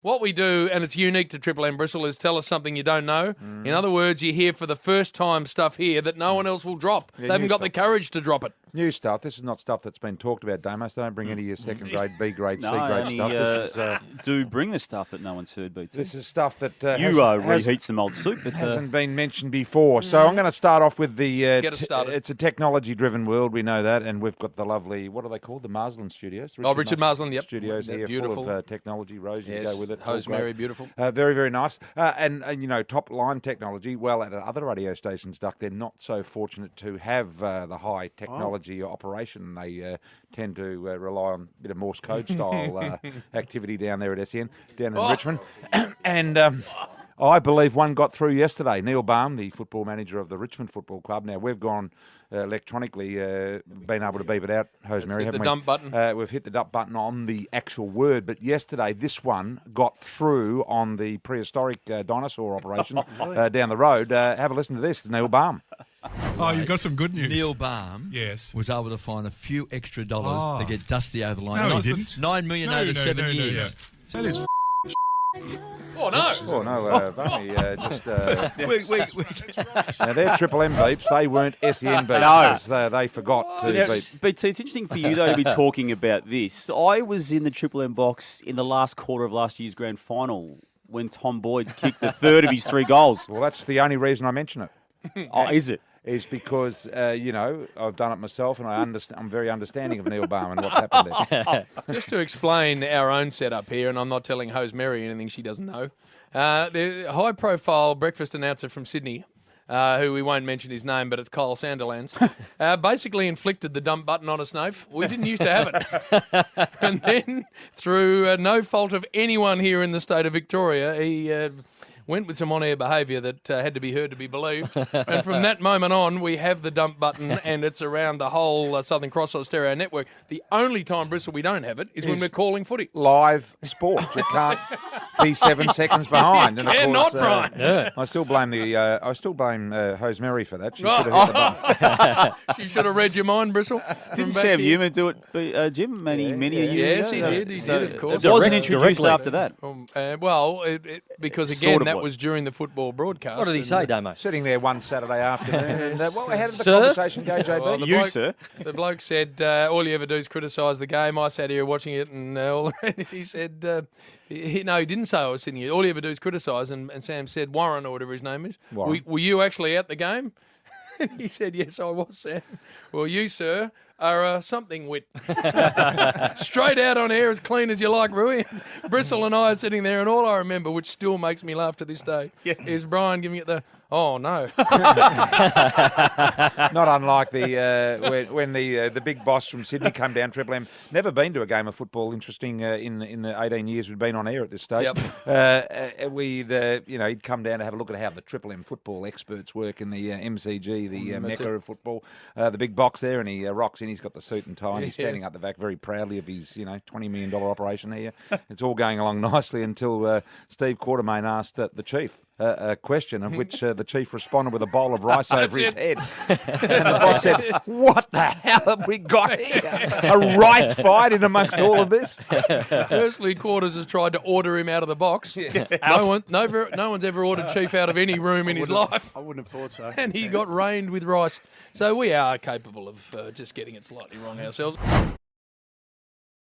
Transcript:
What we do, and it's unique to Triple M Bristol, is tell us something you don't know. In other words, you hear for the first time stuff here that no one else will drop. Yeah, they haven't new got the courage to drop it. New stuff. This is not stuff that's been talked about, Damos. They don't bring any of your second grade, B grade, C No, grade only, stuff. This is, do bring the stuff that no one's heard, BT. this is stuff that reheat some old soup, but hasn't been mentioned before. So I'm going to start off with the... Get us started. It's a technology-driven world, we know that, and we've got the lovely, what are they called? The Marsland Studios? Richard Marsland, yep. Studios They're here, beautiful. full of technology. Rose, you Yes, go with it. All Rosemary, great. beautiful. Very, very nice. And you know, top-line technology. Well, at other radio stations, Duck, they're not so fortunate to have the high technology operation. They tend to rely on a bit of Morse code style activity down there at SEN, down in Richmond. And I believe one got through yesterday. Neil Baum, the football manager of the Richmond Football Club. Now, we've gone electronically, been able to beep it out, Rosemary, haven't the we? dump button. We've hit the dump button on the actual word. But yesterday, this one got through on the prehistoric dinosaur operation down the road. Have a listen to this, Neil Baum. Oh, you've got some good news. Neil Baum Yes. was able to find a few extra dollars to get Dusty over the line. No, he didn't. $9 million over 7 years. That is Oh, no. Oh, no, Barney, just... We- now, they're Triple M beeps. They weren't SEN beeps. They forgot to Now, beep. BT, it's interesting for you, though, to be talking about this. I was in the Triple M box in the last quarter of last year's grand final when Tom Boyd kicked the third of his 3 goals. Well, that's the only reason I mention it. Oh, is it? Is because, you know, I've done it myself and I'm very understanding of Neil Baum and what's happened there. Just to explain our own setup here, and I'm not telling Rosemary anything she doesn't know. The high-profile breakfast announcer from Sydney, who we won't mention his name, but it's Kyle Sandilands, basically inflicted the dump button on us, Nove. We didn't used to have it. And then, through no fault of anyone here in the state of Victoria, he... went with some on-air behaviour that had to be heard to be believed. And from that moment on, we have the dump button, and it's around the whole Southern Cross Stereo network. The only time, Bristol, we don't have it is when we're calling footy. Live sport. You can't be 7 seconds behind. And of Cannot, course, Brian. I still blame Rosemary for that. She should have hit the button. She should have read your mind, Bristol. Didn't Sam Newman do it, Jim, many a year Yes, ago? he did. He did, of course. It wasn't introduced after that. Because Sort again, of that what? was during the football broadcast. What did he say, Damo? Sitting there one Saturday afternoon. And, how did the Sir? conversation go, JB? Well, the You, bloke- sir. The bloke said, all you ever do is criticise the game. I sat here watching it, and he said, he didn't say I was sitting here. All you ever do is criticise. And Sam said, Warren, or whatever his name is, Warren. were you actually at the game? And he said, yes, I was, Sam. Well, you, sir, are something wit. Straight out on air, as clean as you like, Rui. Bristol and I are sitting there, and all I remember, which still makes me laugh to this day, is Brian giving it the, oh, no. Not unlike when the big boss from Sydney came down, Triple M. Never been to a game of football. Interesting in the 18 years we've been on air at this stage. He'd come down to have a look at how the Triple M football experts work in the MCG, the mecca of football. The big box there, and he rocks in. He's got the suit and tie, and he's standing up the back very proudly of his $20 million operation here. It's all going along nicely until Steve Quartermain asked the chief a question, of which the chief responded with a bowl of rice over his head. And the boss said, what the hell have we got here? A rice fight in amongst all of this? Firstly, Quarters has tried to order him out of the box. No one's ever ordered Chief out of any room in his life. I wouldn't have thought so. And he got rained with rice. So we are capable of just getting it slightly wrong ourselves.